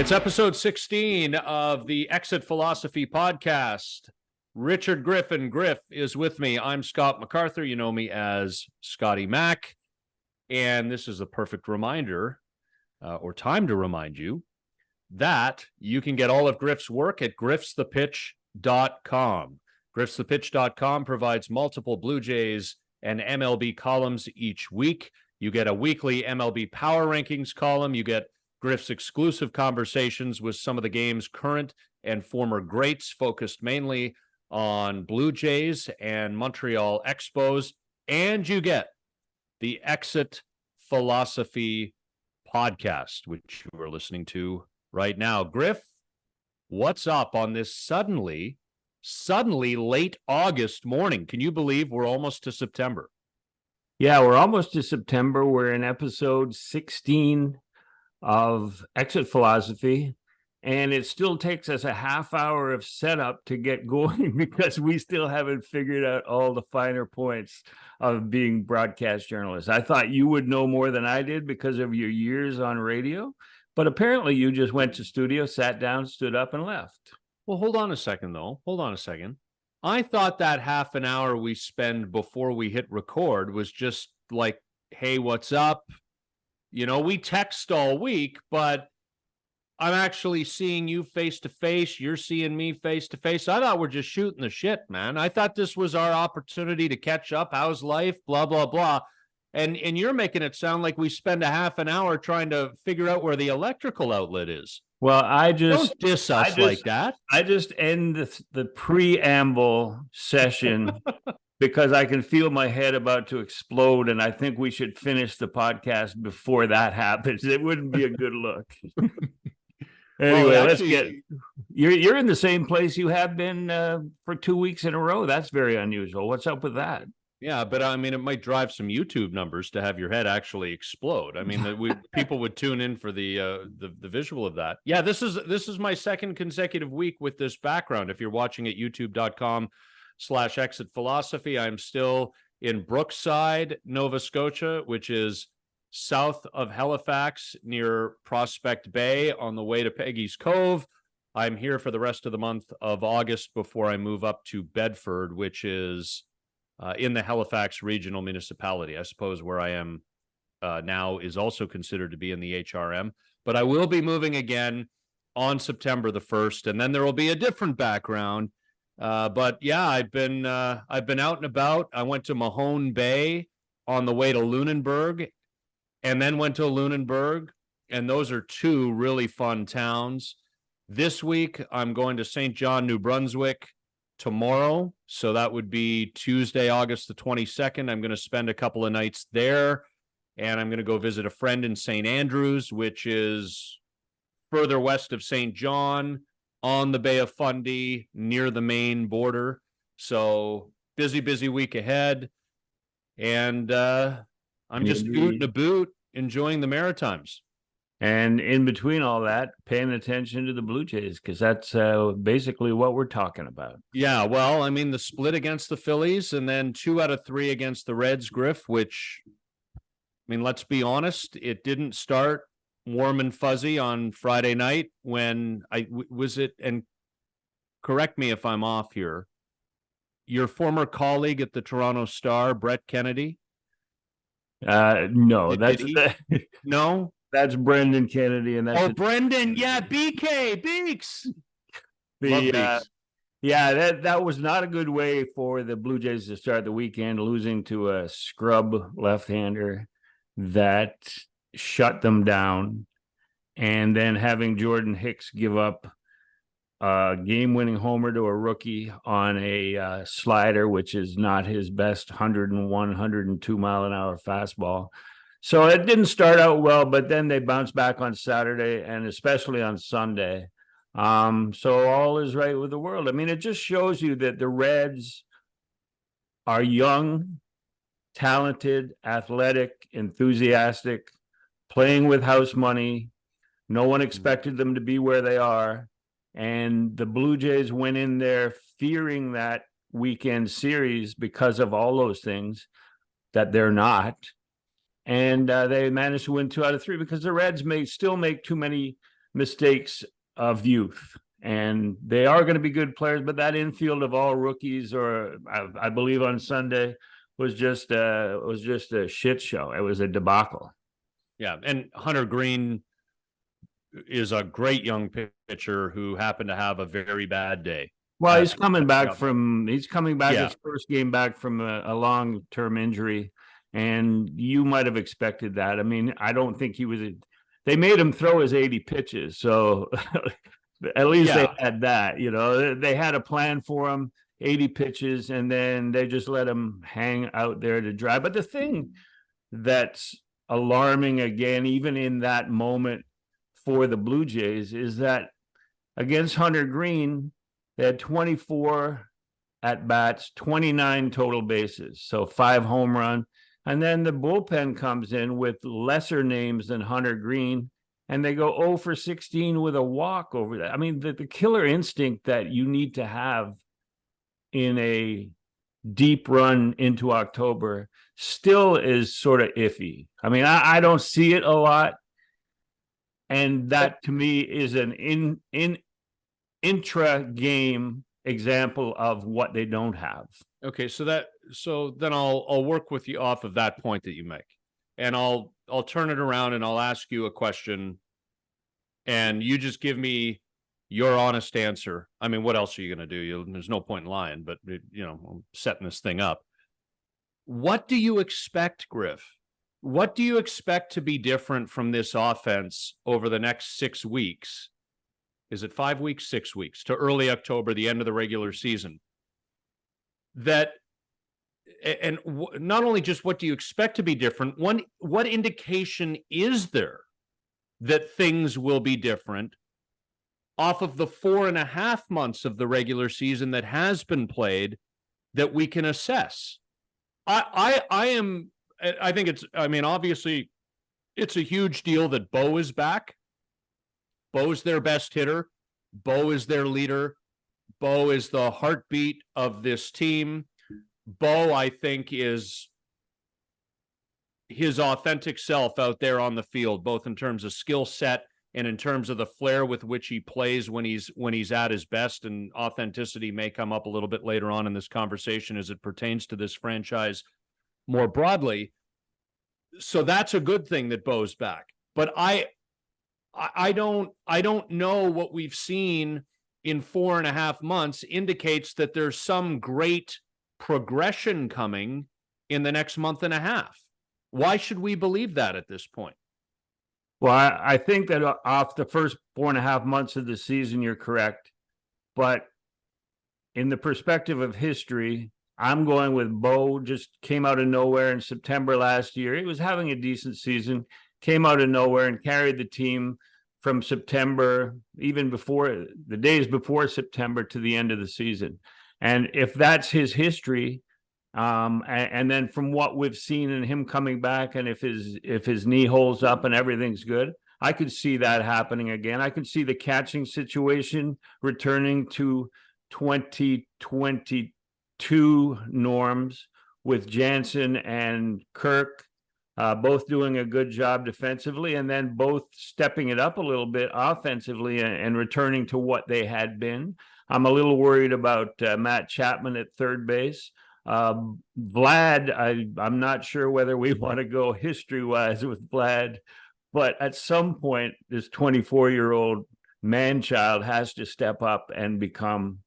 It's episode 16 of the Exit Philosophy podcast. Richard Griff and Griff is with me. I'm Scott MacArthur. You know me as Scotty Mac. And this is a perfect reminder, or time to remind you, that you can get all of Griff's work at griffsthepitch.com. Griffsthepitch.com provides multiple Blue Jays and MLB columns each week. You get a weekly MLB Power Rankings column. You get Griff's exclusive conversations with some of the game's current and former greats, focused mainly on Blue Jays and Montreal Expos. And you get the Exit Philosophy podcast, which you are listening to right now. Griff, what's up on this suddenly late August morning? Can you believe we're almost to September? Yeah, we're almost to September. We're in episode 16 of Exit Philosophy, and it still takes us a half hour of setup to get going because we still haven't figured out all the finer points of being broadcast journalists. I thought you would know more than I did because of your years on radio, but apparently you just went to studio, sat down, stood up, and left. Well, hold on a second, though. Hold on a second. I thought that half an hour we spend before we hit record was just like, hey, what's up? You know, we text all week, but I'm actually seeing you face to face. You're seeing me face to face. I thought we're just shooting the shit, man. I thought this was our opportunity to catch up. How's life? Blah, blah, blah. And you're making it sound like we spend a half an hour trying to figure out where the electrical outlet is. Well, don't diss us like that. I just end the preamble session because I can feel my head about to explode, and I think we should finish the podcast before that happens. It wouldn't be a good look. Anyway, well, let's get. You're in the same place you have been for 2 weeks in a row. That's very unusual. What's up with that? Yeah, but I mean, it might drive some YouTube numbers to have your head actually explode. I mean, people would tune in for the visual of that. Yeah, this is my second consecutive week with this background. If you're watching at youtube.com/exit philosophy, I'm still in Brookside, Nova Scotia, which is south of Halifax near Prospect Bay on the way to Peggy's Cove. I'm here for the rest of the month of August before I move up to Bedford, which is in the Halifax Regional Municipality. I suppose where I am now is also considered to be in the HRM, but I will be moving again on September the 1st, and then there will be a different background. But yeah, I've been out and about. I went to Mahone Bay on the way to Lunenburg, and then went to Lunenburg, and those are two really fun towns. This week, I'm going to St. John, New Brunswick tomorrow, so that would be Tuesday, August the 22nd. I'm going to spend a couple of nights there, and I'm going to go visit a friend in St. Andrews, which is further west of St. John, on the Bay of Fundy, near the Maine border. So busy week ahead, and I'm just booting a boot, enjoying the Maritimes. And in between all that, paying attention to the Blue Jays, because that's basically what we're talking about. Yeah, well, I mean, the split against the Phillies and then 2 out of 3 against the Reds, Griff, which, I mean, let's be honest, it didn't start warm and fuzzy on Friday night when and correct me if I'm off here, your former colleague at the Toronto Star, Brett Kennedy? No, no? That's Brendan Kennedy, and that's Brendan, yeah, BK Beaks. Yeah, that was not a good way for the Blue Jays to start the weekend, losing to a scrub left-hander that shut them down, and then having Jordan Hicks give up a game-winning homer to a rookie on a slider, which is not his best 101, 102 mile an hour fastball. So it didn't start out well, but then they bounced back on Saturday and especially on Sunday. So all is right with the world. I mean, it just shows you that the Reds are young, talented, athletic, enthusiastic, playing with house money. No one expected them to be where they are. And the Blue Jays went in there fearing that weekend series because of all those things that they're not. And they managed to win 2 out of 3 because the Reds may still make too many mistakes of youth. And they are going to be good players, but that infield of all rookies, or I believe on Sunday, was just a shit show. It was a debacle. Yeah, and Hunter Green is a great young pitcher who happened to have a very bad day. Well, he's coming back Yeah. his first game back from a long-term injury, and you might have expected that. I mean, I don't think they made him throw his 80 pitches, so at least they had that. They had a plan for him, 80 pitches, and then they just let him hang out there to dry. But the thing that's alarming, again, even in that moment for the Blue Jays, is that against Hunter Green, they had 24 at-bats, 29 total bases, so 5 home run. And then the bullpen comes in with lesser names than Hunter Green, and they go 0 for 16 with a walk over that. I mean, the killer instinct that you need to have in a deep run into October still is sort of iffy. I mean, I don't see it a lot. And that, to me, is an intra-game example of what they don't have. Okay, so then I'll work with you off of that point that you make, and I'll turn it around and I'll ask you a question, and you just give me your honest answer. I mean, what else are you going to do? There's no point in lying, but I'm setting this thing up. What do you expect, Griff? What do you expect to be different from this offense over the next 6 weeks? Is it 5 weeks, 6 weeks to early October, the end of the regular season? Not only just what do you expect to be different, what indication is there that things will be different off of the 4.5 months of the regular season that has been played that we can assess? Obviously it's a huge deal that Bo is back. Bo's their best hitter. Bo is their leader. Bo is the heartbeat of this team. Bo, I think, is his authentic self out there on the field, both in terms of skill set and in terms of the flair with which he plays when he's at his best. And authenticity may come up a little bit later on in this conversation as it pertains to this franchise more broadly. So that's a good thing that Bo's back. But I don't know what we've seen in 4.5 months indicates that there's some great progression coming in the next month and a half. Why should we believe that at this point? Well, I think that off the first 4.5 months of the season, you're correct. But in the perspective of history, I'm going with Bo. Just came out of nowhere in September last year. He was having a decent season, came out of nowhere and carried the team from September, even before the days before September, to the end of the season. And if that's his history, and then from what we've seen in him coming back, and if his knee holds up and everything's good, I could see that happening again. I could see the catching situation returning to 2022 norms with Jansen and Kirk both doing a good job defensively, and then both stepping it up a little bit offensively and returning to what they had been. I'm a little worried about Matt Chapman at third base. Vlad, I'm not sure whether we want to go history-wise with Vlad, but at some point, this 24-year-old man-child has to step up and become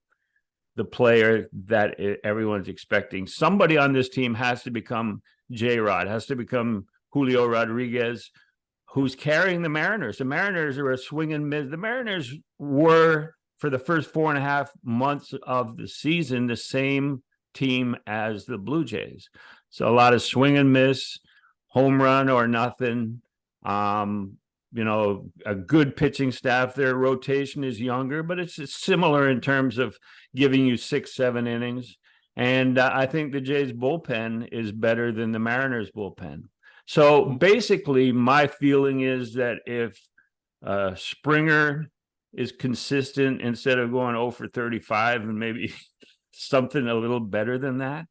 the player that everyone's expecting. Somebody on this team has to become J-Rod, has to become Julio Rodriguez, who's carrying the Mariners. The Mariners are a swing and miss. The Mariners were, for the first 4.5 months of the season, the same team as the Blue Jays. So a lot of swing and miss, home run or nothing. A good pitching staff. Their rotation is younger, but it's similar in terms of giving you 6-7 innings. And I think the Jays bullpen is better than the Mariners bullpen. So basically, my feeling is that if Springer is consistent instead of going 0 for 35 and maybe something a little better than that,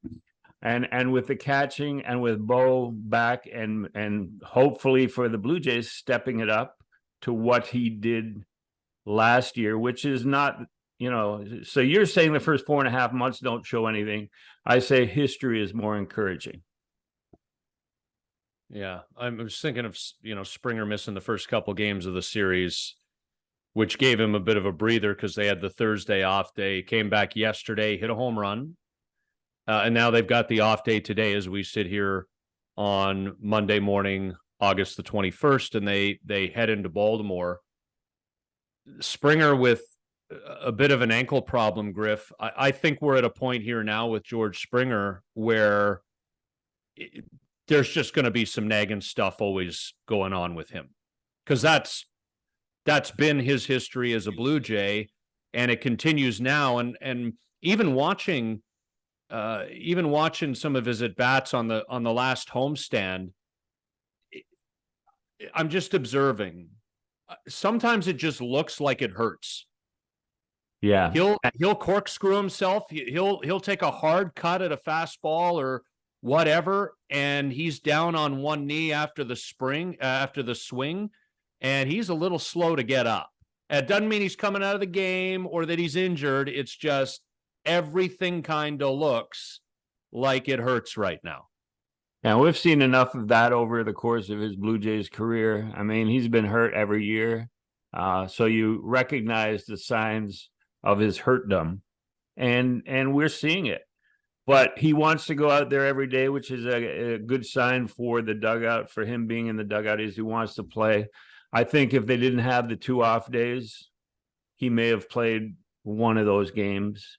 and with the catching and with Bo back and hopefully for the Blue Jays stepping it up to what he did last year, which is not, so you're saying the first 4.5 months don't show anything. I say history is more encouraging. Yeah, I'm just thinking of, Springer missing the first couple games of the series, which gave him a bit of a breather because they had the Thursday off day. He came back yesterday, hit a home run, and now they've got the off day today as we sit here on Monday morning, August the 21st, and they head into Baltimore. Springer with a bit of an ankle problem, Griff. I think we're at a point here now with George Springer where there's just going to be some nagging stuff always going on with him, because that's been his history as a Blue Jay, and it continues now. And even watching some of his at bats on the last homestand, I'm just observing. Sometimes it just looks like it hurts. Yeah, he'll corkscrew himself. He'll take a hard cut at a fastball or whatever, and he's down on one knee after the swing, and he's a little slow to get up. It doesn't mean he's coming out of the game or that he's injured. It's just everything kind of looks like it hurts right now. And we've seen enough of that over the course of his Blue Jays career. I mean, he's been hurt every year. So you recognize the signs of his hurtdom, and we're seeing it. But he wants to go out there every day, which is a good sign for the dugout, for him being in the dugout, is he wants to play. I think if they didn't have the 2 off days, he may have played one of those games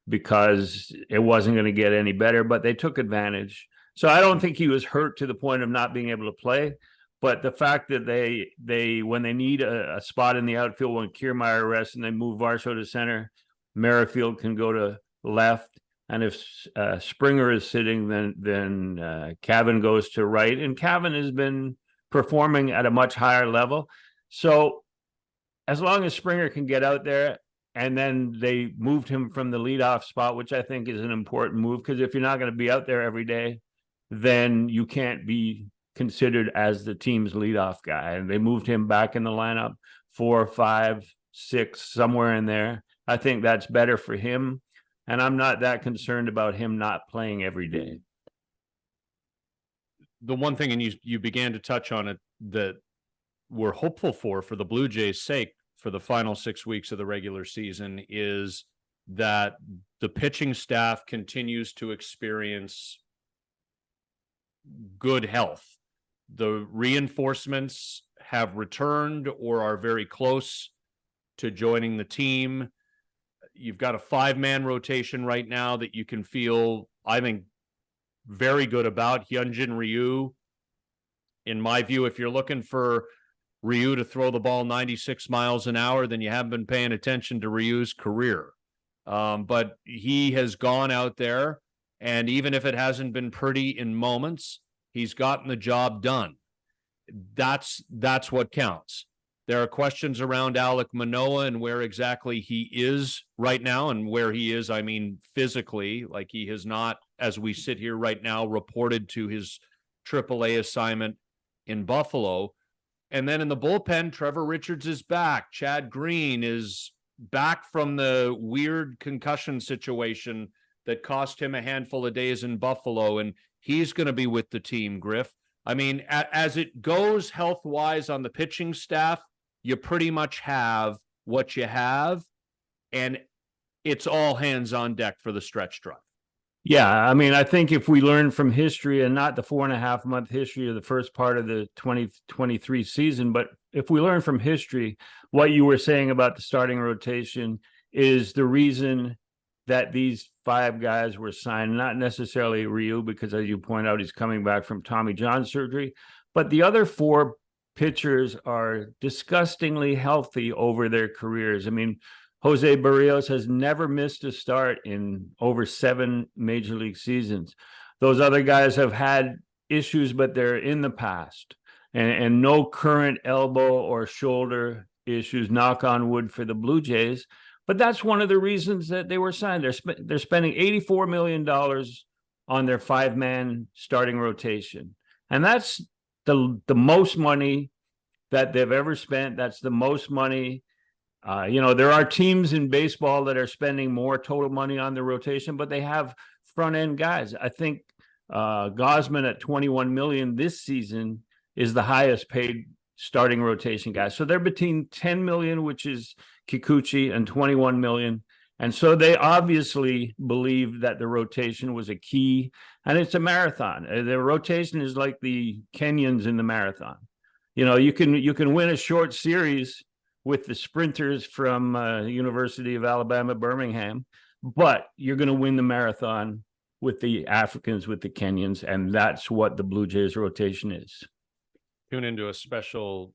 because it wasn't going to get any better, but they took advantage. So I don't think he was hurt to the point of not being able to play. But the fact that they when they need a spot in the outfield, when Kiermaier rests and they move Varsho to center, Merrifield can go to left. And if Springer is sitting, then Cavan goes to right. And Cavan has been performing at a much higher level. So as long as Springer can get out there, and then they moved him from the leadoff spot, which I think is an important move, because if you're not going to be out there every day, then you can't be considered as the team's leadoff guy. And they moved him back in the lineup 4, 5, 6, somewhere in there. I think that's better for him. And I'm not that concerned about him not playing every day. The one thing, and you began to touch on it, that we're hopeful for the Blue Jays' sake for the final 6 weeks of the regular season, is that the pitching staff continues to experience good health. The reinforcements have returned or are very close to joining the team. You've got a 5-man rotation right now that you can feel, I think, very good about. Hyunjin Ryu, in my view, if you're looking for Ryu to throw the ball 96 miles an hour, then you haven't been paying attention to Ryu's career. But he has gone out there, and even if it hasn't been pretty in moments, he's gotten the job done. That's what counts. There are questions around Alek Manoah and where exactly he is right now, and where he is, I mean, physically. Like, he has not, as we sit here right now, reported to his AAA assignment in Buffalo. And then in the bullpen, Trevor Richards is back. Chad Green is back from the weird concussion situation that cost him a handful of days in Buffalo, and he's going to be with the team, Griff. I mean, as it goes health-wise on the pitching staff, you pretty much have what you have, and it's all hands on deck for the stretch drive. Yeah, I mean, I think if we learn from history, and not the 4.5-month history of the first part of the 2023 season, but if we learn from history, what you were saying about the starting rotation is the reason that these 5 guys were signed, not necessarily Ryu, because as you point out, he's coming back from Tommy John surgery, but the other 4 pitchers are disgustingly healthy over their careers. I mean, Jose Barrios has never missed a start in over 7 major league seasons. Those other guys have had issues, but they're in the past, and no current elbow or shoulder issues, knock on wood, for the Blue Jays. But that's one of the reasons that they were signed. They're spending $84 million on their 5-man starting rotation. And that's the most money that they've ever spent. That's the most money. There are teams in baseball that are spending more total money on the rotation, but they have front end guys. I think Gosman at 21 million this season is the highest paid starting rotation guy. So they're between 10 million, which is Kikuchi, and 21 million. And so they obviously believe that the rotation was a key, and it's a marathon. The rotation is like the Kenyans in the marathon. You can win a short series with the sprinters from University of Alabama, Birmingham, but you're going to win the marathon with the Africans, with the Kenyans, and that's what the Blue Jays rotation is. Tune into a special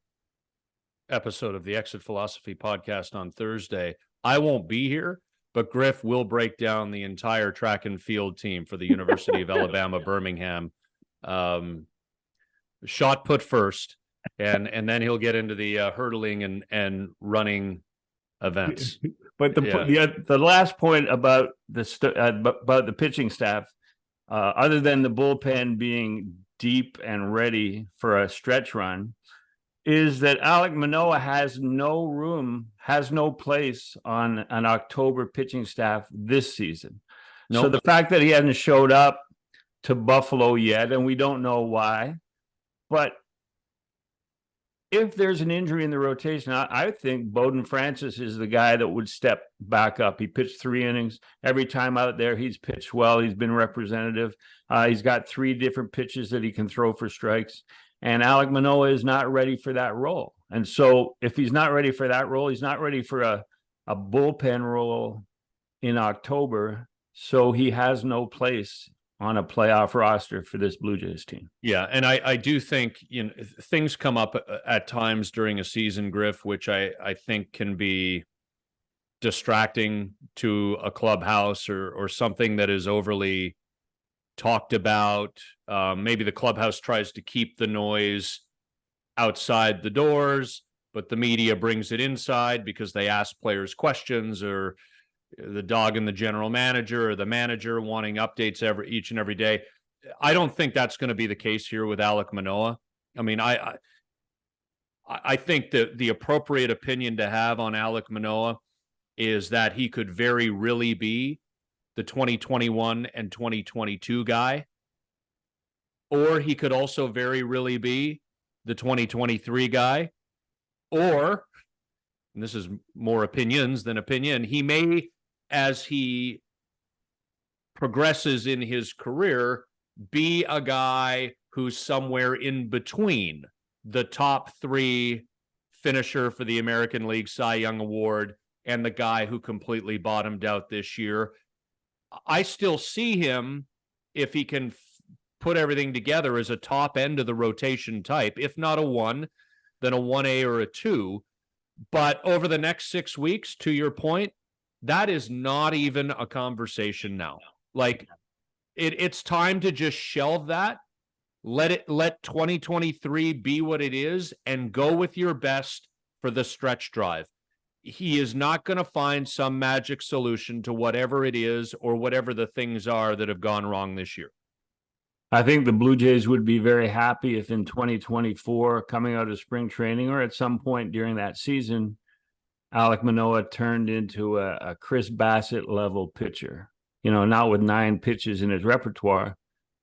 episode of the Exit Philosophy podcast on Thursday. I won't be here, but Griff will break down the entire track and field team for the University of Alabama, Birmingham. Shot put first, and then he'll get into the hurdling and running events. But the last point about the pitching staff, other than the bullpen being deep and ready for a stretch run, is that Alek Manoah has no place on an October pitching staff this season. Nope. So the fact that he hasn't showed up to Buffalo yet, and we don't know why, but if there's an injury in the rotation, I think Bowden Francis is the guy that would step back up. He pitched 3 innings. Every time out there, he's pitched well. He's been representative. He's got 3 different pitches that he can throw for strikes. And Alek Manoah is not ready for that role. And so if he's not ready for that role, he's not ready for a bullpen role in October. So he has no place on a playoff roster for this Blue Jays team. Yeah, and I do think things come up at times during a season, Griff, which I think can be distracting to a clubhouse or something that is overly talked about. Maybe the clubhouse tries to keep the noise outside the doors, but the media brings it inside because they ask players questions, or the dog and the general manager, or the manager wanting updates each and every day. I don't think that's going to be the case here with Alek Manoah. I mean, I think that the appropriate opinion to have on Alek Manoah is that he could very really be the 2021 and 2022 guy, or he could also very really be the 2023 guy, or, and this is more opinions than opinion, he may, as he progresses in his career, be a guy who's somewhere in between the top 3 finisher for the American League Cy Young Award and the guy who completely bottomed out this year. I still see him, if he can put everything together, as a top end of the rotation type, if not a 1, then a 1A or a 2. But over the next 6 weeks, to your point, that is not even a conversation now. Like, it's time to just shelve that. Let 2023 be what it is, and go with your best for the stretch drive. He is not going to find some magic solution to whatever it is, or whatever the things are that have gone wrong this year. I think the Blue Jays would be very happy if in 2024, coming out of spring training or at some point during that season, Alek Manoah turned into a Chris Bassett level pitcher, not with 9 pitches in his repertoire,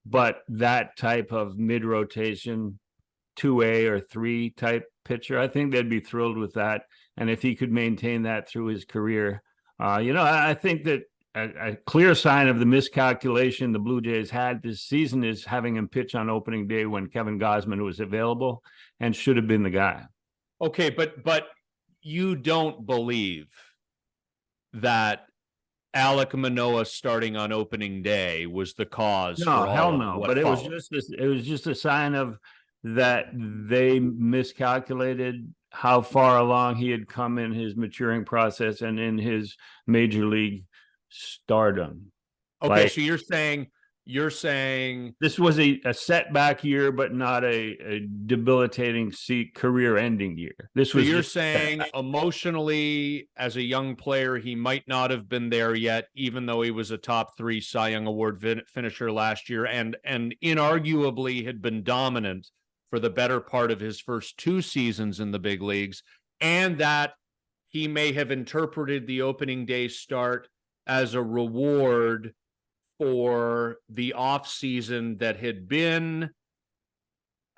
but that type of mid-rotation 2A or 3 type pitcher. I think they'd be thrilled with that. And if he could maintain that through his career, I think that a clear sign of the miscalculation the Blue Jays had this season is having him pitch on opening day when Kevin Gosman was available and should have been the guy. Okay, but you don't believe that Alek Manoah starting on opening day was the cause? No, for hell all no. what But followed. it was just a sign of that they miscalculated how far along he had come in his maturing process and in his major league stardom. Okay, so you're saying this was a setback year, but not a debilitating career-ending year. So you're saying emotionally, as a young player, he might not have been there yet, even though he was a top 3 Cy Young Award finisher last year, and inarguably had been dominant for the better part of his first 2 seasons in the big leagues, and that he may have interpreted the opening day start as a reward for the offseason that had been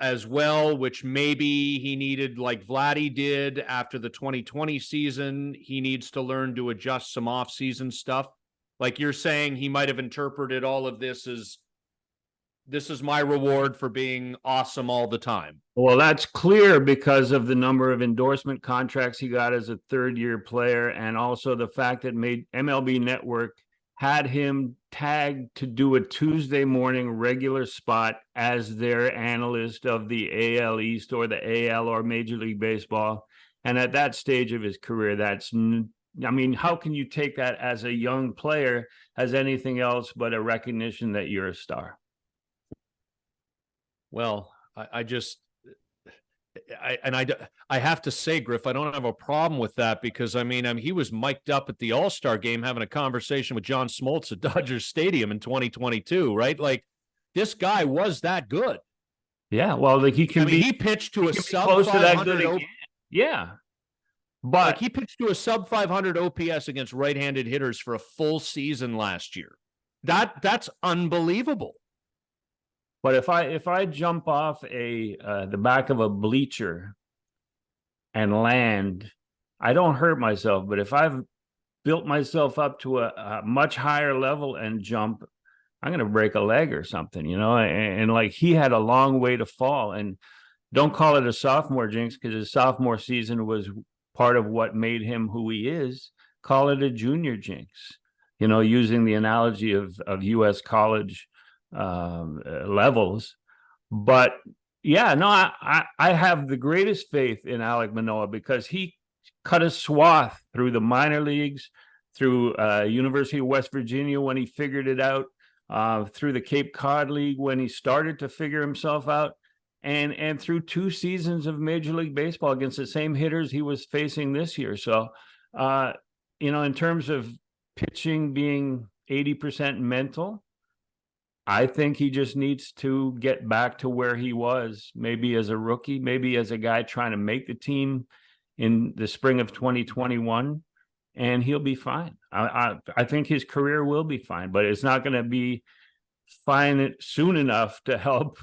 as well, which maybe he needed, like Vladdy did after the 2020 season. He needs to learn to adjust some offseason stuff. Like you're saying, he might have interpreted all of this as, this is my reward for being awesome all the time. Well, that's clear because of the number of endorsement contracts he got as a third-year player, and also the fact that MLB Network had him tagged to do a Tuesday morning regular spot as their analyst of the AL East or the AL or Major League Baseball. And at that stage of his career, I mean, how can you take that as a young player as anything else but a recognition that you're a star? Well, I have to say, Griff, I don't have a problem with that because I mean, he was mic'd up at the All-Star game having a conversation with John Smoltz at Dodger Stadium in 2022, right? Like, this guy was that good. Yeah, well, like he pitched to a sub 500. Yeah, but like, he pitched to a sub 500 OPS against right-handed hitters for a full season last year. That's unbelievable. But if I jump off the back of a bleacher and land, I don't hurt myself. But if I've built myself up to a much higher level and jump, I'm going to break a leg or something, you know. And like, he had a long way to fall. And don't call it a sophomore jinx, because his sophomore season was part of what made him who he is. Call it a junior jinx, you know, using the analogy of U.S. college levels. But yeah, no, I have the greatest faith in Alek Manoah because he cut a swath through the minor leagues, through University of West Virginia when he figured it out, through the Cape Cod League when he started to figure himself out, and through 2 seasons of Major League Baseball against the same hitters he was facing this year. So you know, in terms of pitching being 80% mental, I think he just needs to get back to where he was, maybe as a rookie, maybe as a guy trying to make the team in the spring of 2021, and he'll be fine. I think his career will be fine, but it's not going to be fine soon enough to help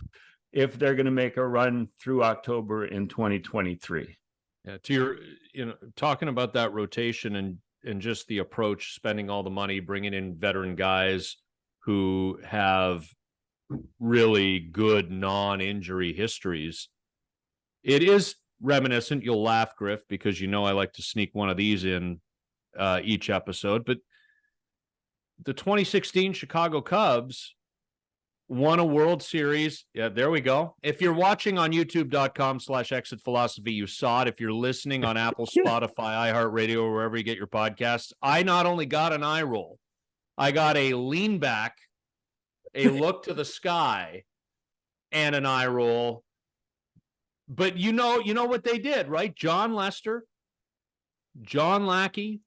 if they're going to make a run through October in 2023. Yeah, to your, you know, talking about that rotation and just the approach, spending all the money, bringing in veteran guys who have really good non-injury histories. It is reminiscent. You'll laugh, Griff, because you know I like to sneak one of these in each episode. But the 2016 Chicago Cubs won a World Series. Yeah, there we go. If you're watching on youtube.com/exit philosophy, you saw it. If you're listening on Apple, Spotify, iHeartRadio, or wherever you get your podcasts, I not only got an eye roll, I got a lean back, a look to the sky, and an eye roll. But you know what they did, right? John Lester, John Lackey,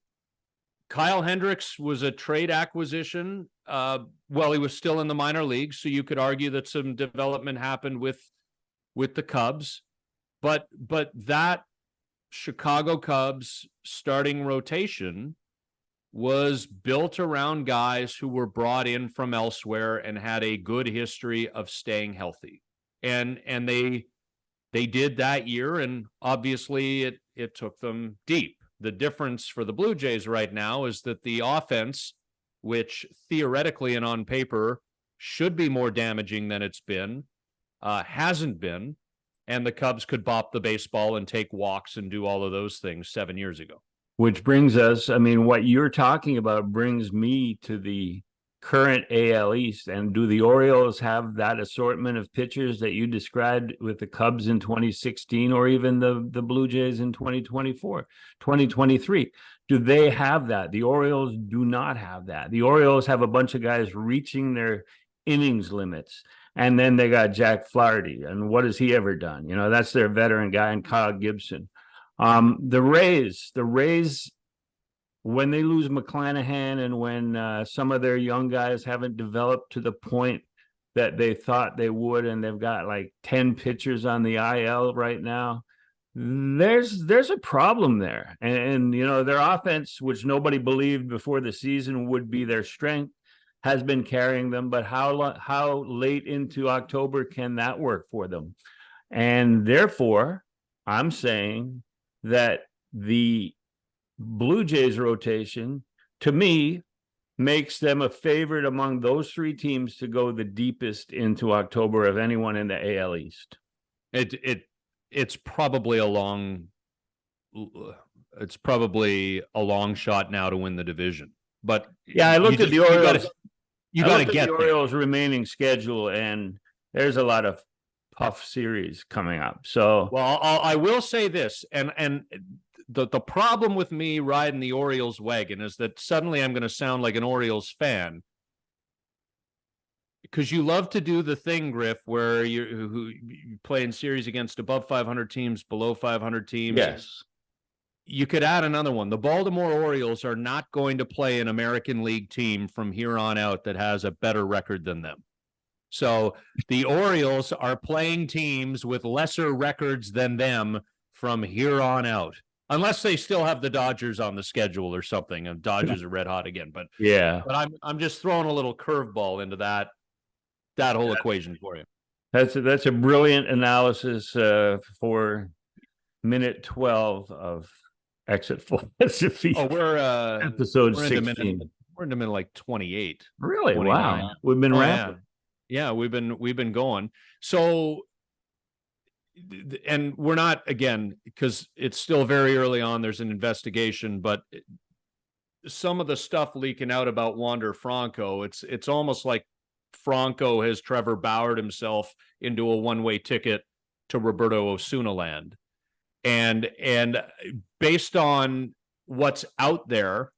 Kyle Hendricks was a trade acquisition. Well, he was still in the minor leagues, so you could argue that some development happened with the Cubs. But that Chicago Cubs starting rotation was built around guys who were brought in from elsewhere and had a good history of staying healthy. And they did that year, and obviously it took them deep. The difference for the Blue Jays right now is that the offense, which theoretically and on paper should be more damaging than it's been, hasn't been, and the Cubs could bop the baseball and take walks and do all of those things 7 years ago. Which brings us, I mean, what you're talking about brings me to the current AL East. And do the Orioles have that assortment of pitchers that you described with the Cubs in 2016, or even the Blue Jays in 2023? Do they have that? The Orioles do not have that. The Orioles have a bunch of guys reaching their innings limits. And then they got Jack Flaherty. And what has he ever done? You know, that's their veteran guy, and Kyle Gibson. The Rays, when they lose McClanahan and when some of their young guys haven't developed to the point that they thought they would, and they've got like 10 pitchers on the IL right now. There's a problem there. And you know, their offense, which nobody believed before the season would be their strength, has been carrying them. But how late into October can that work for them? And therefore, I'm saying that the Blue Jays rotation, to me, makes them a favorite among those three teams to go the deepest into October of anyone in the AL East. It's probably a long shot now to win the division. But yeah, I looked at the Orioles. You got to get the Orioles' remaining schedule, and there's a lot of tough series coming up. So, well, I will say this, and the problem with me riding the Orioles wagon is that suddenly I'm going to sound like an Orioles fan, because you love to do the thing, Griff, where you play in series against above 500 teams, below 500 teams. Yes. You could add another one. The Baltimore Orioles are not going to play an American League team from here on out that has a better record than them. So the Orioles are playing teams with lesser records than them from here on out, unless they still have the Dodgers on the schedule or something, and Dodgers are red hot again. But yeah, but I'm just throwing a little curveball into that whole equation for you. That's a brilliant analysis for minute 12 of Exit Philosophy. Oh, we're episode 16. We're in the minute like 28. Really? 29. Wow. We've been ramping. Yeah, we've been going. So, and we're not, again, because it's still very early on, there's an investigation, but some of the stuff leaking out about Wander Franco, it's almost like Franco has Trevor Bauered himself into a one-way ticket to Roberto Osuna land. And based on what's out there,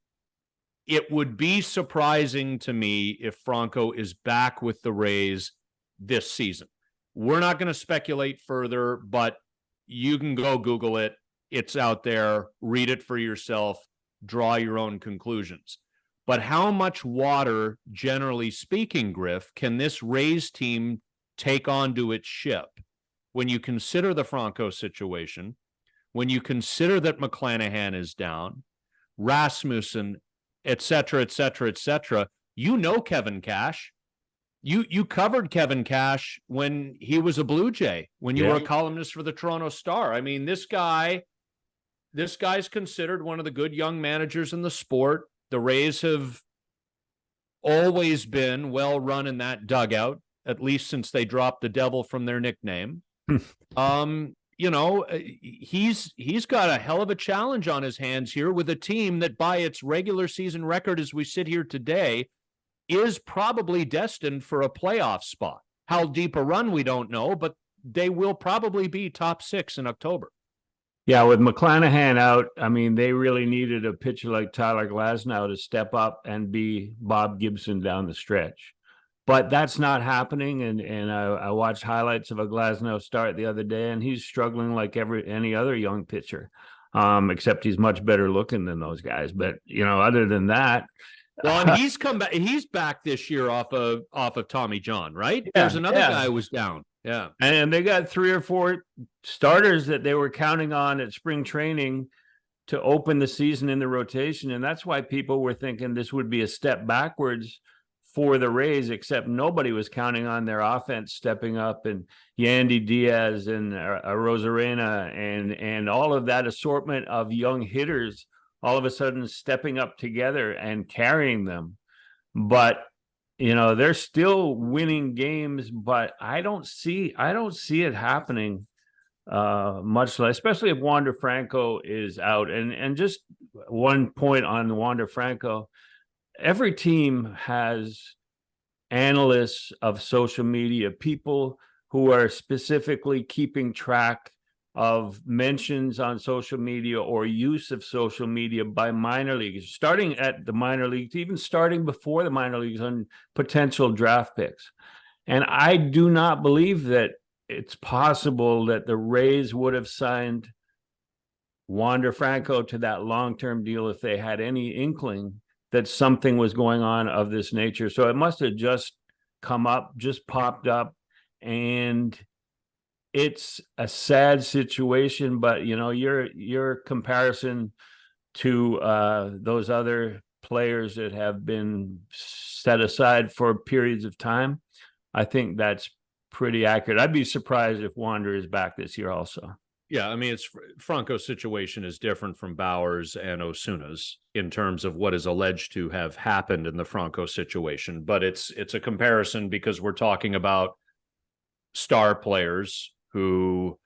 it would be surprising to me if Franco is back with the Rays this season. We're not going to speculate further, but you can go Google it. It's out there. Read it for yourself. Draw your own conclusions. But how much water, generally speaking, Griff, can this Rays team take onto its ship when you consider the Franco situation, when you consider that McClanahan is down, Rasmussen, et cetera, et cetera, et cetera? You know Kevin Cash. You covered Kevin Cash when he was a Blue Jay, when you were a columnist for the Toronto Star. I mean, this guy's considered one of the good young managers in the sport. The Rays have always been well run in that dugout, at least since they dropped the devil from their nickname. You know, he's got a hell of a challenge on his hands here with a team that, by its regular season record as we sit here today, is probably destined for a playoff spot. How deep a run, we don't know, but they will probably be top 6 in October. Yeah, with McClanahan out, I mean, they really needed a pitcher like Tyler Glasnow to step up and be Bob Gibson down the stretch. But that's not happening, and I watched highlights of a Glasnow start the other day, and he's struggling like any other young pitcher, except he's much better looking than those guys. But, you know, other than that... Well, and he's come back. He's back this year off of Tommy John, right? Yeah, there's another guy who was down. Yeah. And they got 3 or 4 starters that they were counting on at spring training to open the season in the rotation. And that's why people were thinking this would be a step backwards for the Rays, except nobody was counting on their offense stepping up, and Yandy Diaz and Rosarena and all of that assortment of young hitters all of a sudden stepping up together and carrying them. But you know, they're still winning games, but I don't see it happening much less, especially if Wander Franco is out. And just one point on Wander Franco, every team has analysts of social media, people who are specifically keeping track of mentions on social media or use of social media by minor leagues, starting at the minor leagues, even starting before the minor leagues on potential draft picks. And I do not believe that it's possible that the Rays would have signed Wander Franco to that long-term deal if they had any inkling that something was going on of this nature. So it must have just come up, just popped up, and it's a sad situation. But your comparison to those other players that have been set aside for periods of time, I think that's pretty accurate. I'd be surprised if Wander is back this year also. Yeah, I mean, Franco's situation is different from Bauer's and Osuna's in terms of what is alleged to have happened in the Franco situation, but it's a comparison because we're talking about star players who,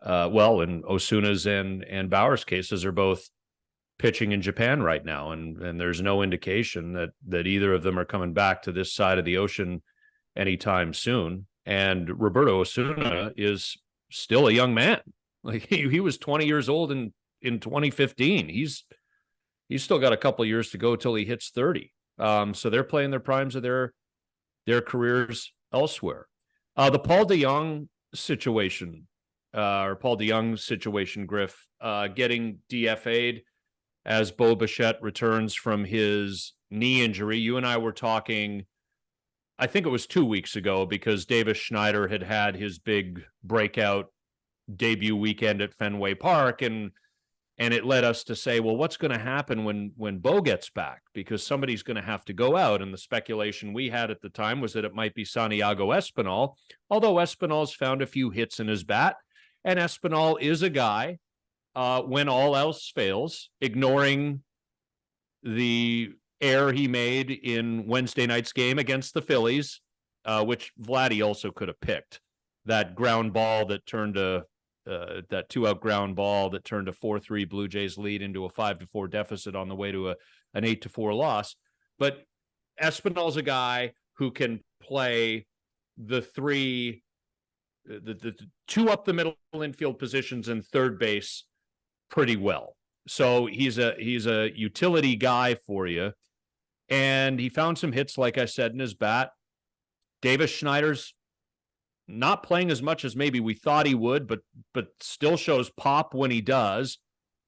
in Osuna's and Bauer's cases, are both pitching in Japan right now, and there's no indication that either of them are coming back to this side of the ocean anytime soon. And Roberto Osuna is still a young man. Like he was 20 years old in 2015. He's still got a couple of years to go till he hits 30. So they're playing their primes of their careers elsewhere. The Paul DeJong situation, Griff, getting DFA'd as Bo Bichette returns from his knee injury. You and I were talking, I think it was 2 weeks ago, because Davis Schneider had his big breakout debut weekend at Fenway Park, and it led us to say, well, what's going to happen when Bo gets back? Because somebody's going to have to go out, and the speculation we had at the time was that it might be Santiago Espinal, although Espinal's found a few hits in his bat, and Espinal is a guy, when all else fails, ignoring the error he made in Wednesday night's game against the Phillies, which Vladdy also could have picked, that ground ball that turned that 2-out ground ball that turned a 4-3 Blue Jays lead into a 5-4 deficit on the way to an 8-4 loss. But Espinal's a guy who can play the two up the middle infield positions and third base pretty well. So he's a utility guy for you. And he found some hits, like I said, in his bat. Davis Schneider's not playing as much as maybe we thought he would, but still shows pop when he does.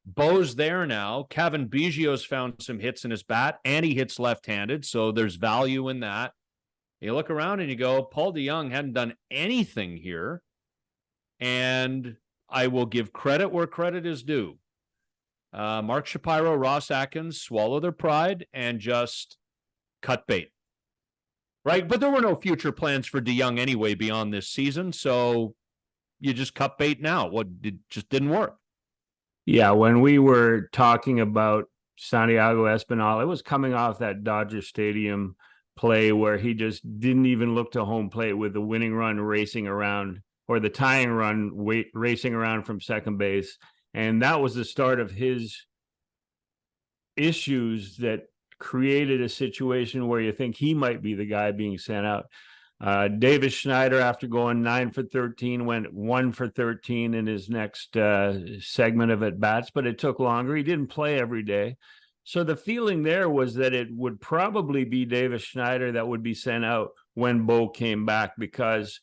Bo's there now. Kevin Biggio's found some hits in his bat, and he hits left-handed, so there's value in that. You look around and you go, Paul DeJong hadn't done anything here, and I will give credit where credit is due. Mark Shapiro, Ross Atkins swallow their pride and just cut bait. Right, but there were no future plans for DeJong anyway beyond this season, so you just cut bait now. Just didn't work. Yeah, when we were talking about Santiago Espinal, it was coming off that Dodger Stadium play where he just didn't even look to home plate with the winning run racing around, or the tying run racing around from second base, and that was the start of his issues that created a situation where you think he might be the guy being sent out. Davis Schneider, after going 9 for 13, went 1 for 13 in his next segment of at-bats, but it took longer. He didn't play every day. So the feeling there was that it would probably be Davis Schneider that would be sent out when Bo came back, because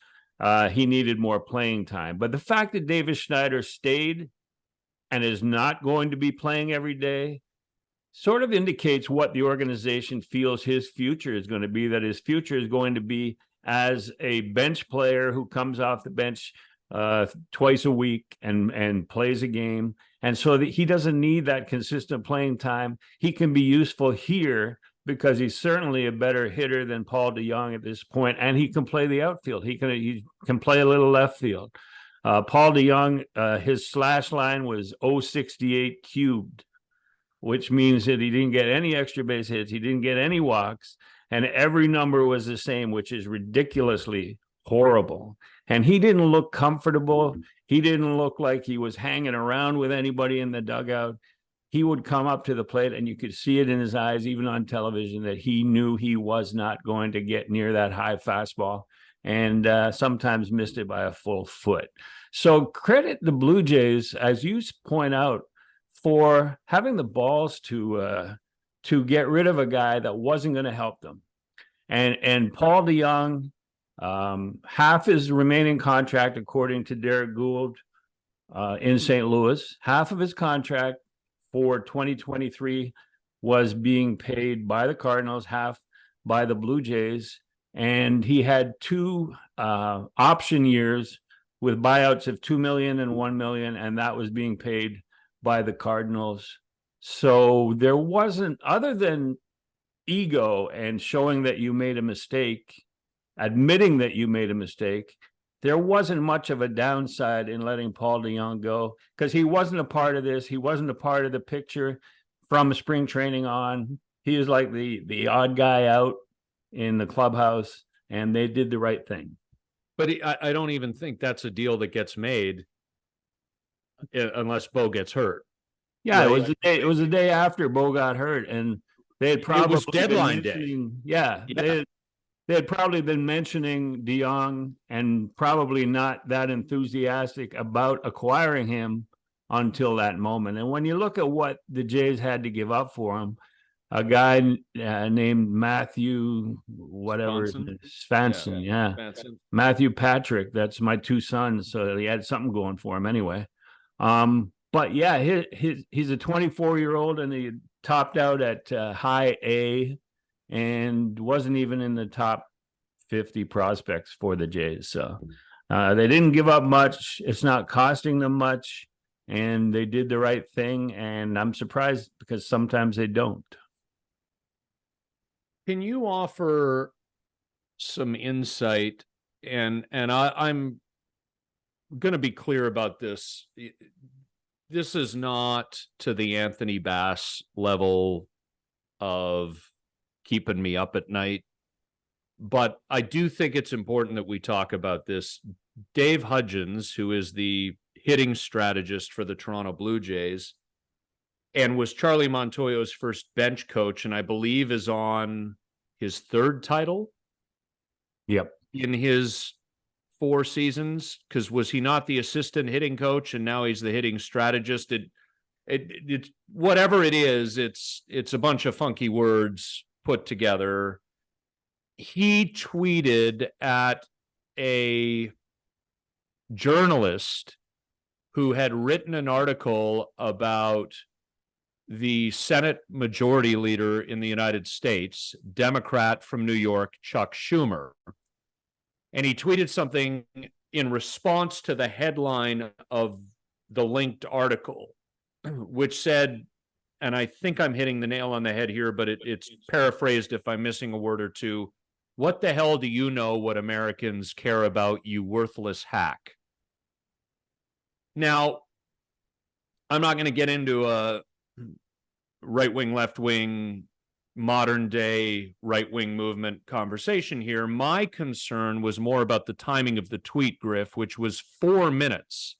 he needed more playing time. But the fact that Davis Schneider stayed and is not going to be playing every day sort of indicates what the organization feels his future is going to be, that his future is going to be as a bench player who comes off the bench twice a week and plays a game. And so that he doesn't need that consistent playing time. He can be useful here because he's certainly a better hitter than Paul DeJong at this point, and he can play the outfield. He can play a little left field. Paul DeJong, his slash line was 068 cubed, which means that he didn't get any extra base hits. He didn't get any walks, and every number was the same, which is ridiculously horrible. And he didn't look comfortable. He didn't look like he was hanging around with anybody in the dugout. He would come up to the plate, and you could see it in his eyes, even on television, that he knew he was not going to get near that high fastball, and sometimes missed it by a full foot. So credit the Blue Jays, as you point out, for having the balls to get rid of a guy that wasn't going to help them. And Paul DeJong, half his remaining contract, according to Derek Gould in St. Louis, half of his contract for 2023 was being paid by the Cardinals, half by the Blue Jays. and he had two option years with buyouts of $2 million and $1 million, and that was being paid by the Cardinals. So there wasn't, other than ego and showing that you made a mistake, admitting that you made a mistake, there wasn't much of a downside in letting Paul DeJong go, because he wasn't a part of this. He wasn't a part of the picture from spring training on. He was like the odd guy out in the clubhouse, and they did the right thing. But I don't even think that's a deal that gets made unless Bo gets hurt. Yeah, it was the day after Bo got hurt, and they had probably, it was deadline day. Yeah, they had probably been mentioning DeJong and probably not that enthusiastic about acquiring him until that moment. And when you look at what the Jays had to give up for him, a guy named Matthew, whatever, Svanson, yeah. Matthew Patrick, that's my two sons, so he had something going for him anyway. But yeah, he's a 24-year-old, and he topped out at high A and wasn't even in the top 50 prospects for the Jays. So they didn't give up much. It's not costing them much, and they did the right thing. And I'm surprised because sometimes they don't. Can you offer some insight? And I'm going to be clear about this. This is not to the Anthony Bass level of keeping me up at night, but I do think it's important that we talk about this. Dave Hudgens, who is the hitting strategist for the Toronto Blue Jays and was Charlie Montoyo's first bench coach, and I believe is on his third title. Yep. In his 4 seasons, because was he not the assistant hitting coach and now he's the hitting strategist? It whatever it is, it's a bunch of funky words put together. He tweeted at a journalist who had written an article about the Senate Majority Leader in the United States, Democrat from New York, Chuck Schumer. And he tweeted something in response to the headline of the linked article, which said, and I think I'm hitting the nail on the head here, but it's paraphrased if I'm missing a word or two. What the hell do you know what Americans care about, you worthless hack? Now, I'm not going to get into a right-wing, left-wing, modern-day right-wing movement conversation here. My concern was more about the timing of the tweet, Griff, which was 4 minutes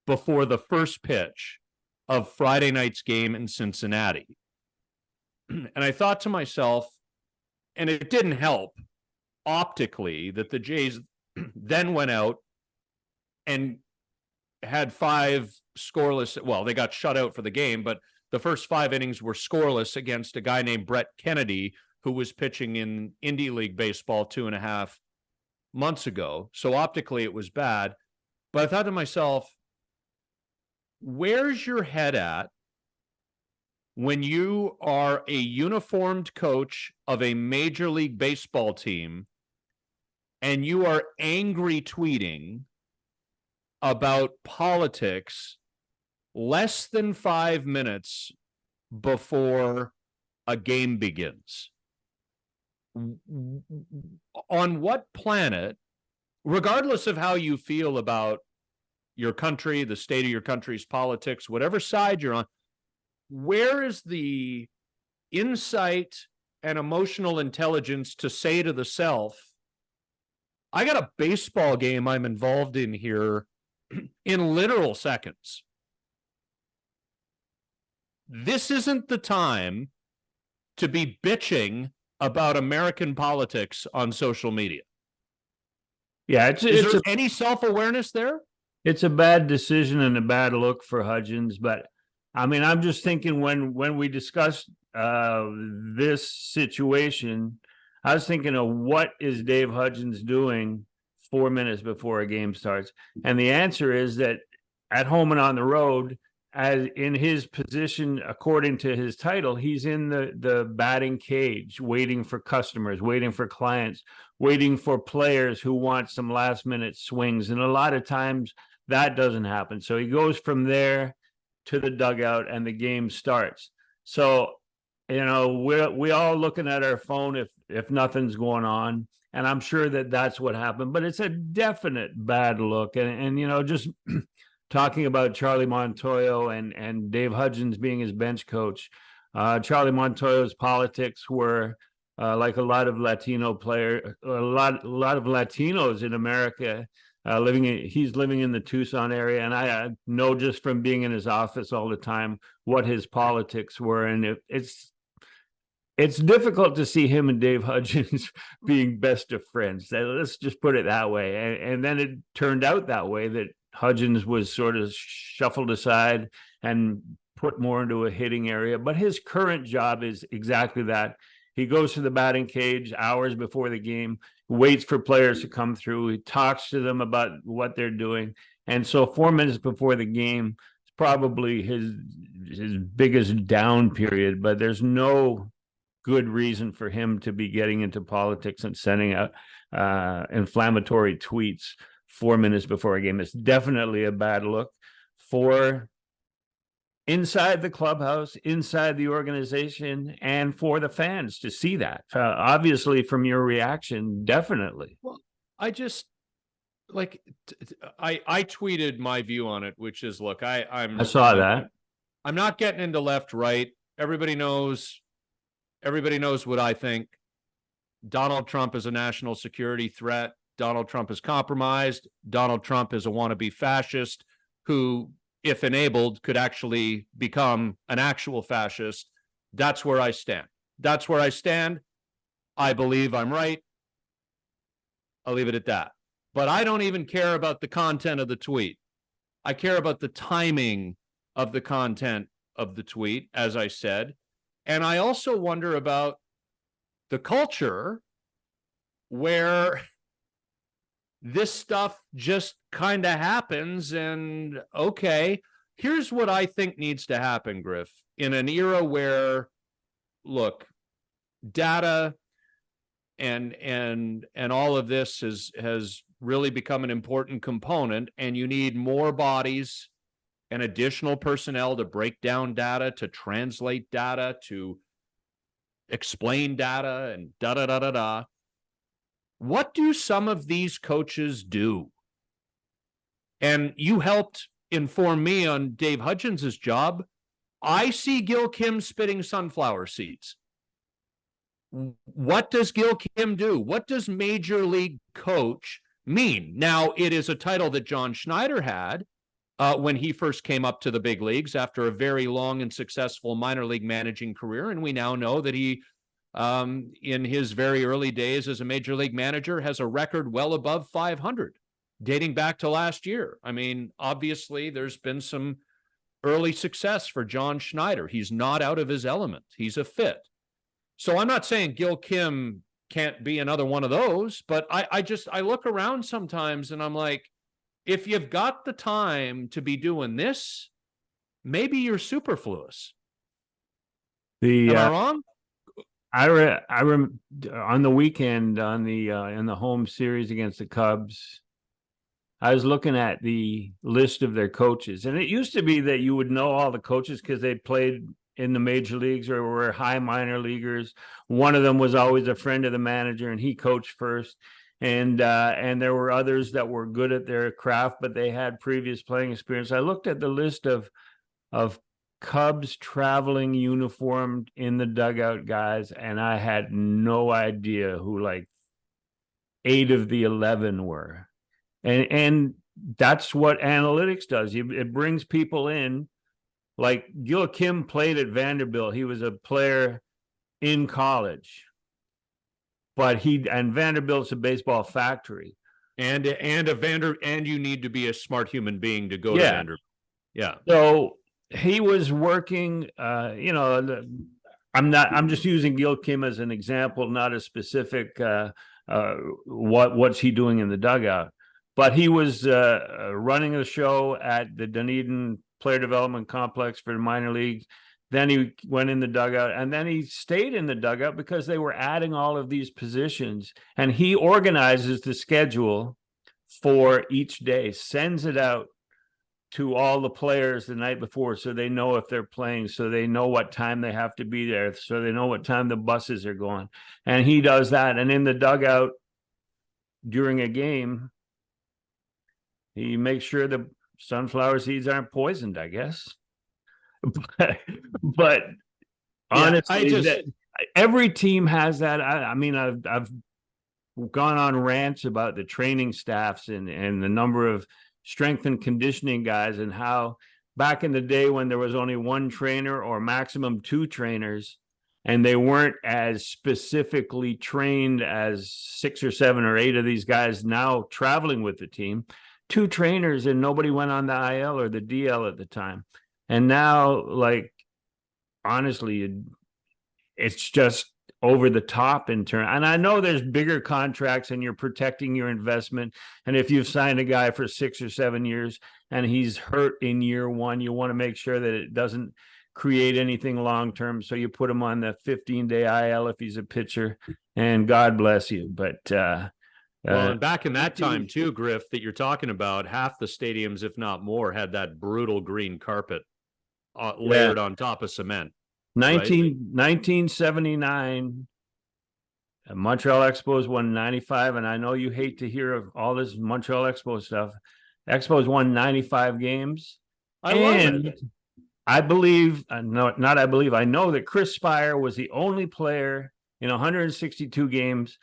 before the first pitch of Friday night's game in Cincinnati. And I thought to myself, and it didn't help optically that the Jays then went out and had 5 scoreless. Well, they got shut out for the game, but the first 5 innings were scoreless against a guy named Brett Kennedy, who was pitching in Indie League baseball 2.5 months ago. So optically it was bad. But I thought to myself, where's your head at when you are a uniformed coach of a Major League Baseball team and you are angry tweeting about politics less than 5 minutes before a game begins? On what planet, regardless of how you feel about your country, the state of your country's politics, whatever side you're on, where is the insight and emotional intelligence to say to the self, I got a baseball game I'm involved in here in literal seconds. This isn't the time to be bitching about American politics on social media. Yeah, is there any self-awareness there? It's a bad decision and a bad look for Hudgens, but I mean, I'm just thinking when we discussed this situation, I was thinking of what is Dave Hudgens doing 4 minutes before a game starts? And the answer is that at home and on the road, as in his position, according to his title, he's in the batting cage, waiting for customers, waiting for clients, waiting for players who want some last minute swings. And a lot of times that doesn't happen. So he goes from there to the dugout and the game starts. So, we all looking at our phone if nothing's going on. And I'm sure that's what happened, but it's a definite bad look. And just talking about Charlie Montoyo and Dave Hudgens being his bench coach. Charlie Montoyo's politics were like a lot of Latino players, a lot of Latinos in America he's living in the Tucson area. And I know just from being in his office all the time what his politics were. And it's difficult to see him and Dave Hudgens being best of friends. Let's just put it that way. And then it turned out that way, that Hudgens was sort of shuffled aside and put more into a hitting area. But his current job is exactly that. He goes to the batting cage hours before the game, waits for players to come through. He talks to them about what they're doing. And so 4 minutes before the game is probably his biggest down period, but there's no good reason for him to be getting into politics and sending out inflammatory tweets 4 minutes before a game. It's definitely a bad look for inside the clubhouse, inside the organization, and for the fans to see that. Obviously, from your reaction, definitely. Well, I just I tweeted my view on it, which is, look, I saw that. I'm not getting into left, right. Everybody knows what I think. Donald Trump is a national security threat. Donald Trump is compromised. Donald Trump is a wannabe fascist who, if enabled, could actually become an actual fascist. That's where I stand. I believe I'm right. I'll leave it at that. But I don't even care about the content of the tweet. I care about the timing of the content of the tweet, as I said. And I also wonder about the culture where this stuff just kind of happens. And okay, here's what I think needs to happen, Griff, in an era where, look, data and all of this has really become an important component, and you need more bodies and additional personnel to break down data, to translate data, to explain data, and da-da-da-da-da. What do some of these coaches do? And you helped inform me on Dave Hudgens' job. I see Gil Kim spitting sunflower seeds. What does Gil Kim do? What does major league coach mean? Now, it is a title that John Schneider had when he first came up to the big leagues after a very long and successful minor league managing career. And we now know that he, in his very early days as a major league manager, has a record well above 500, dating back to last year. I mean, obviously, there's been some early success for John Schneider. He's not out of his element. He's a fit. So I'm not saying Gil Kim can't be another one of those, but I look around sometimes and I'm like, if you've got the time to be doing this, maybe you're superfluous. Am I wrong? I on the weekend in the home series against the Cubs, I was looking at the list of their coaches, and it used to be that you would know all the coaches because they played in the major leagues or were high minor leaguers. One of them was always a friend of the manager, and he coached first. And there were others that were good at their craft, but they had previous playing experience. I looked at the list of Cubs traveling uniformed in the dugout guys, and I had no idea who like 8 of the 11 were. And that's what analytics does. It brings people in. Like Gil Kim played at Vanderbilt. He was a player in college. But Vanderbilt's a baseball factory. And you need to be a smart human being to go to Vanderbilt. Yeah. So he was working, I'm just using Gil Kim as an example, not a specific what's he doing in the dugout. But he was running the show at the Dunedin player development complex for the minor leagues. Then he went in the dugout, and then he stayed in the dugout because they were adding all of these positions. And he organizes the schedule for each day, sends it out to all the players the night before so they know if they're playing, so they know what time they have to be there, so they know what time the buses are going. And he does that. And in the dugout during a game, he makes sure the sunflower seeds aren't poisoned, I guess. But honestly, every team has that. I mean, I've gone on rants about the training staffs and the number of strength and conditioning guys, and how back in the day when there was only one trainer or maximum two trainers, and they weren't as specifically trained as 6 or 7 or 8 of these guys now traveling with the team, 2 trainers, and nobody went on the IL or the DL at the time. And now, like, honestly, it's just over the top in turn. And I know there's bigger contracts and you're protecting your investment. And if you've signed a guy for 6 or 7 years and he's hurt in year 1, you want to make sure that it doesn't create anything long-term. So you put him on the 15-day IL if he's a pitcher, and God bless you. But, well, and back in that time too, Griff, that you're talking about, half the stadiums, if not more, had that brutal green carpet layered on top of cement. 1979, Montreal Expos won 95, and I know you hate to hear of all this Montreal Expos stuff. Expos won 95 games. I love it. I believe, not I believe, I know that Chris Spire was the only player in 162 games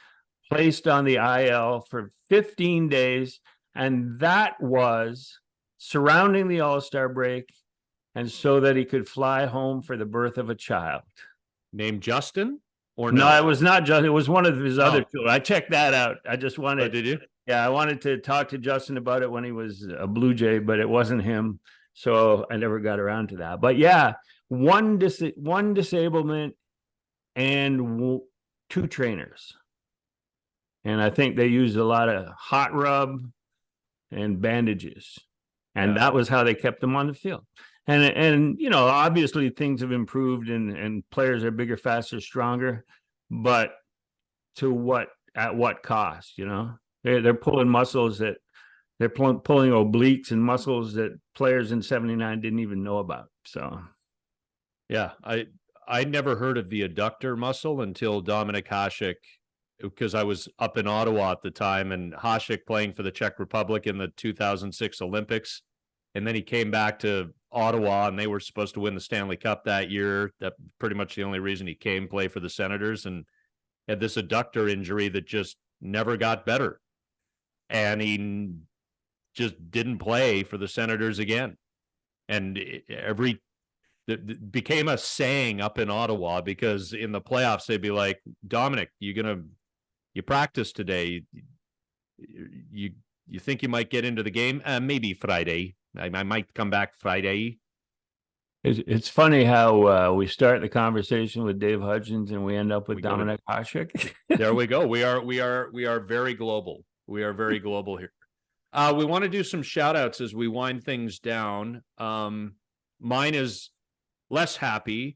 placed on the IL for 15 days, and that was surrounding the All-Star break, and so that he could fly home for the birth of a child. Named Justin? Or no? No, it was not Justin. It was one of his other children. I checked that out. I just wanted. Oh, did you? Yeah, I wanted to talk to Justin about it when he was a Blue Jay, but it wasn't him, so I never got around to that. But yeah, one disablement and 2 trainers, and I think they used a lot of hot rub and bandages, and that was how they kept them on the field. And you know, obviously things have improved and players are bigger, faster, stronger, but at what cost? You know, they're pulling muscles that they're pulling obliques and muscles that players in '79 didn't even know about. So, yeah, I never heard of the adductor muscle until Dominik Hasek, because I was up in Ottawa at the time, and Hasek playing for the Czech Republic in the 2006 Olympics. And then he came back to Ottawa, and they were supposed to win the Stanley Cup that year. That's pretty much the only reason he came play for the Senators, and had this adductor injury that just never got better. And he just didn't play for the Senators again. And it became a saying up in Ottawa, because in the playoffs, they'd be like, Dominic, you practice today? You think you might get into the game? Maybe Friday. I might come back Friday. It's funny how we start the conversation with Dave Hudgens and we end up with Dominik Hasek. There we go. We are very global. We are very global here. We want to do some shout outs as we wind things down. Mine is less happy,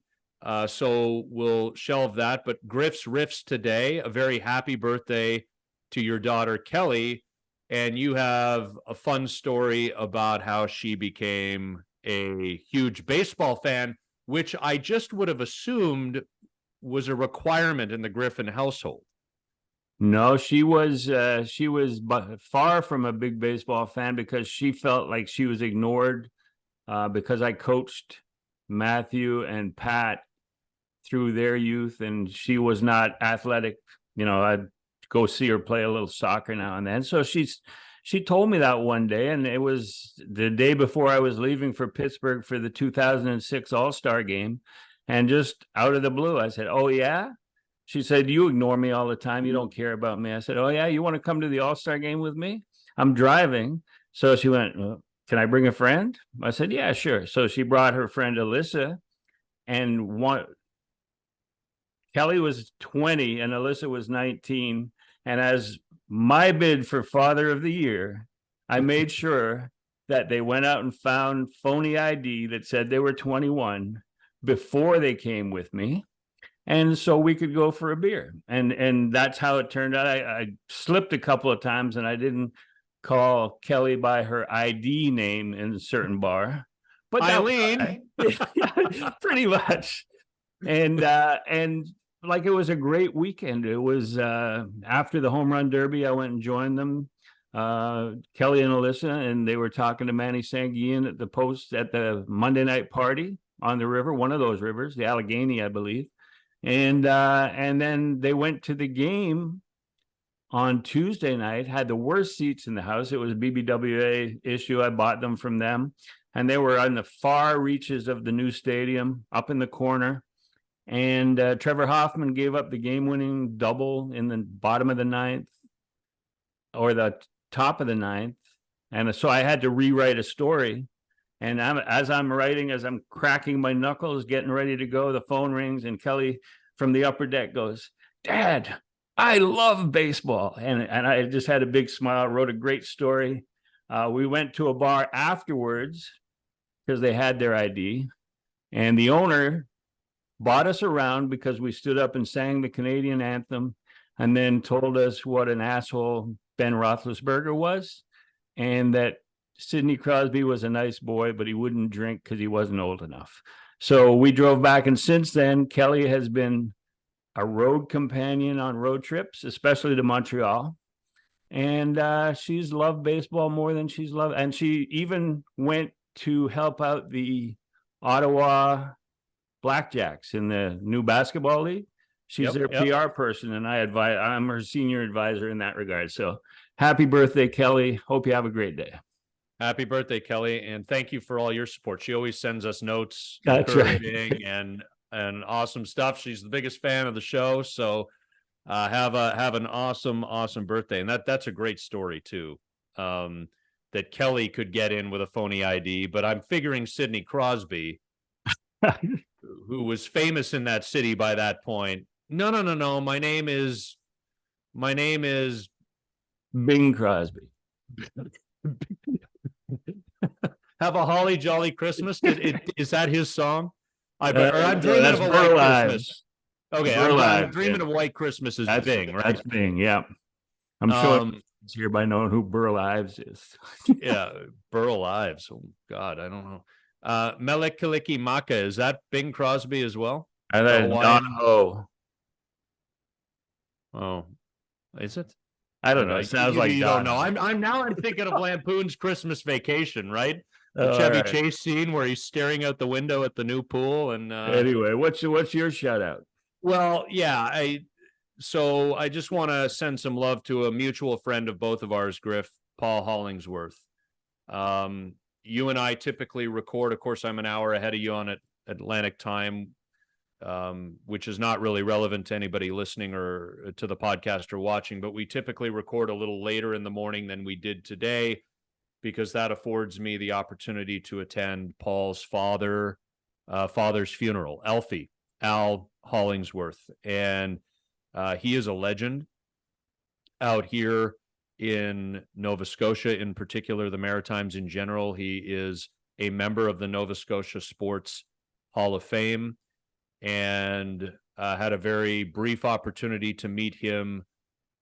so we'll shelve that. But Griff's Riffs today, a very happy birthday to your daughter, Kelly. And you have a fun story about how she became a huge baseball fan, which I just would have assumed was a requirement in the Griffin household. No, she was far from a big baseball fan, because she felt like she was ignored because I coached Matthew and Pat through their youth, and she was not athletic. You know, I'd go see her play a little soccer now and then. So she told me that one day, and it was the day before I was leaving for Pittsburgh for the 2006 All-Star game. And just out of the blue, I said, "Oh, yeah?" She said, "You ignore me all the time. You don't care about me." I said, "Oh, yeah? You want to come to the All-Star game with me? I'm driving." So she went, "Can I bring a friend?" I said, "Yeah, sure." So she brought her friend Alyssa, and Kelly was 20 and Alyssa was 19. And as my bid for Father of the Year, I made sure that they went out and found phony ID that said they were 21 before they came with me. And so we could go for a beer. And that's how it turned out. I slipped a couple of times and I didn't call Kelly by her ID name in a certain bar. But Eileen. Pretty much. And like it was a great weekend. It was after the home run derby, I went and joined them. Kelly and Alyssa, and they were talking to Manny Sanguillen at the post at the Monday night party on the river, one of those rivers, the Allegheny, I believe. And then they went to the game on Tuesday night, had the worst seats in the house. It was a BBWA issue. I bought them from them. And they were on the far reaches of the new stadium, up in the corner. And Trevor Hoffman gave up the game-winning double in the bottom of the ninth, or the top of the ninth. And so I had to rewrite a story. And as I'm writing, as I'm cracking my knuckles, getting ready to go, the phone rings, and Kelly from the upper deck goes, "Dad, I love baseball." And I just had a big smile, wrote a great story. We went to a bar afterwards because they had their ID. And the owner bought us around because we stood up and sang the Canadian anthem, and then told us what an asshole Ben Roethlisberger was, and that Sidney Crosby was a nice boy, but he wouldn't drink because he wasn't old enough. So we drove back, and since then, Kelly has been a road companion on road trips, especially to Montreal. And she's loved baseball more than she's loved. And she even went to help out the Ottawa Blackjacks in the new basketball league. She's their PR person, and I'm her senior advisor in that regard. So happy birthday, Kelly. Hope you have a great day. Happy birthday, Kelly, and thank you for all your support. She always sends us notes, That's right, and awesome stuff. She's the biggest fan of the show, so have an awesome birthday. And that's a great story too. That Kelly could get in with a phony ID, but I'm figuring Sidney Crosby, who was famous in that city by that point. No. My name is Bing Crosby. Have a holly jolly Christmas. Is that his song? I'm dreaming of a Burl white Ives. Christmas. Okay, Burl I'm Ives, dreaming of white Christmas is Bing, right? That's Bing, yeah. I'm sure it's here by knowing who Burl Ives is. Yeah, Burl Ives. Oh God, I don't know. Melekiliki Maka, is that Bing Crosby as well? Don Ho. Oh, is it? I don't know. It sounds like you Don. don't know. I'm thinking of Lampoon's Christmas Vacation, right? The Chevy Chase scene where he's staring out the window at the new pool. And anyway, what's your shout out? Well, yeah, I just want to send some love to a mutual friend of both of ours, Griff, Paul Hollingsworth. You and I typically record. Of course, I'm an hour ahead of you on Atlantic time, which is not really relevant to anybody listening or to the podcast or watching, but we typically record a little later in the morning than we did today, because that affords me the opportunity to attend Paul's father's funeral, Al Hollingsworth. And he is a legend out here in Nova Scotia, in particular, the Maritimes in general. He is a member of the Nova Scotia Sports Hall of Fame, and had a very brief opportunity to meet him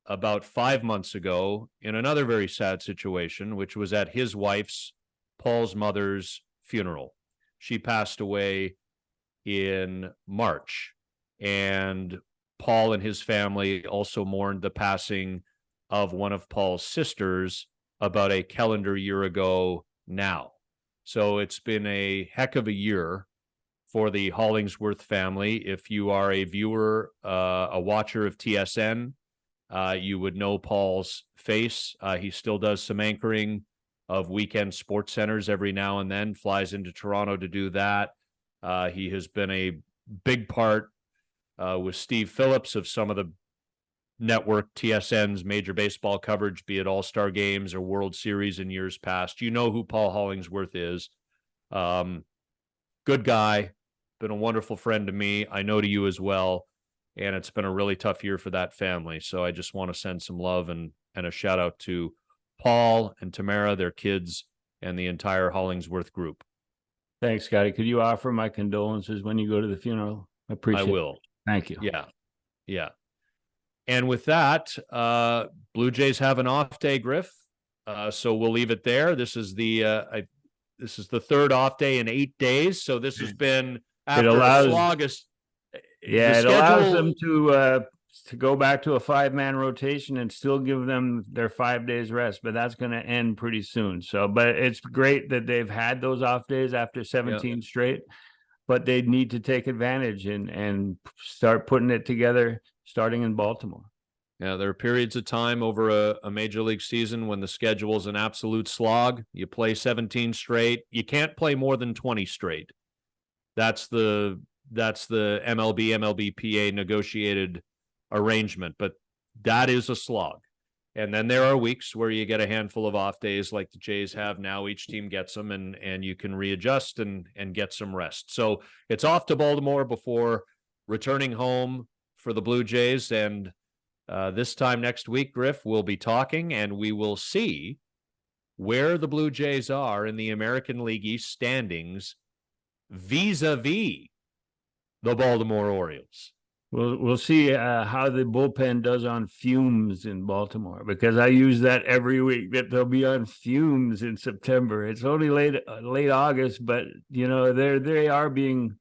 about 5 months ago in another very sad situation, which was at his wife's, Paul's mother's, funeral. She passed away in March, and Paul and his family also mourned the passing of one of Paul's sisters about a calendar year ago now. So it's been a heck of a year for the Hollingsworth family. If you are a viewer, a watcher of TSN, you would know Paul's face. He still does some anchoring of weekend sports centers every now and then, flies into Toronto to do that. He has been a big part with Steve Phillips of some of the network TSN's major baseball coverage, be it All-Star games or World Series in years past. You know who Paul Hollingsworth is. Good guy, been a wonderful friend to me. I know to you as well. And it's been a really tough year for that family. So I just want to send some love and a shout out to Paul and Tamara, their kids, and the entire Hollingsworth group. Thanks, Scotty. Could you offer my condolences when you go to the funeral? I appreciate I will. it. Thank you. Yeah. Yeah. And with that, Blue Jays have an off day, Griff. So we'll leave it there. This is the third off day in 8 days. So this has been after a slog. Yeah, it allows them to go back to a 5-man rotation and still give them their 5 days rest, but that's going to end pretty soon. So, but it's great that they've had those off days after 17 straight, but they need to take advantage and start putting it together starting in Baltimore. Yeah, there are periods of time over a major league season when the schedule is an absolute slog. You play 17 straight. You can't play more than 20 straight. That's the MLB-PA negotiated arrangement, but that is a slog. And then there are weeks where you get a handful of off days like the Jays have now. Each team gets them, and you can readjust and get some rest. So it's off to Baltimore before returning home for the Blue Jays. And this time next week, Griff, we'll be talking, and we will see where the Blue Jays are in the American League East standings vis-a-vis the Baltimore Orioles. We'll see how the bullpen does on fumes in Baltimore, because I use that every week, that they'll be on fumes in September. It's only late August, but they are being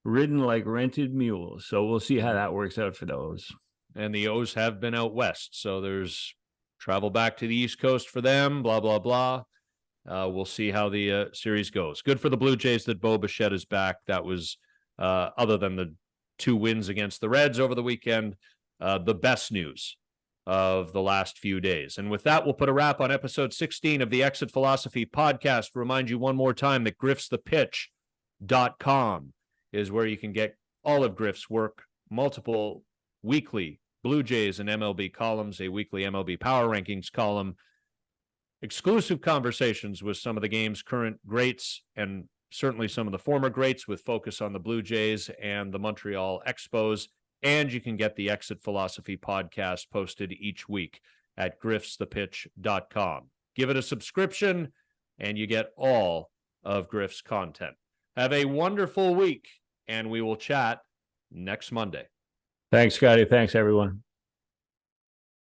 ridden like rented mules. So we'll see how that works out for those. And the O's have been out west, so there's travel back to the East Coast for them, blah, blah, blah. We'll see how the series goes. Good for the Blue Jays that Bo Bichette is back. That was, other than the 2 wins against the Reds over the weekend, the best news of the last few days. And with that, we'll put a wrap on episode 16 of the Exit Philosophy podcast. Remind you one more time that griffsthepitch.com is where you can get all of Griff's work, multiple weekly Blue Jays and MLB columns, a weekly MLB Power Rankings column, exclusive conversations with some of the game's current greats and certainly some of the former greats, with focus on the Blue Jays and the Montreal Expos. And you can get the Exit Philosophy podcast posted each week at griffsthepitch.com. Give it a subscription and you get all of Griff's content. Have a wonderful week, and we will chat next Monday. Thanks, Scotty. Thanks, everyone.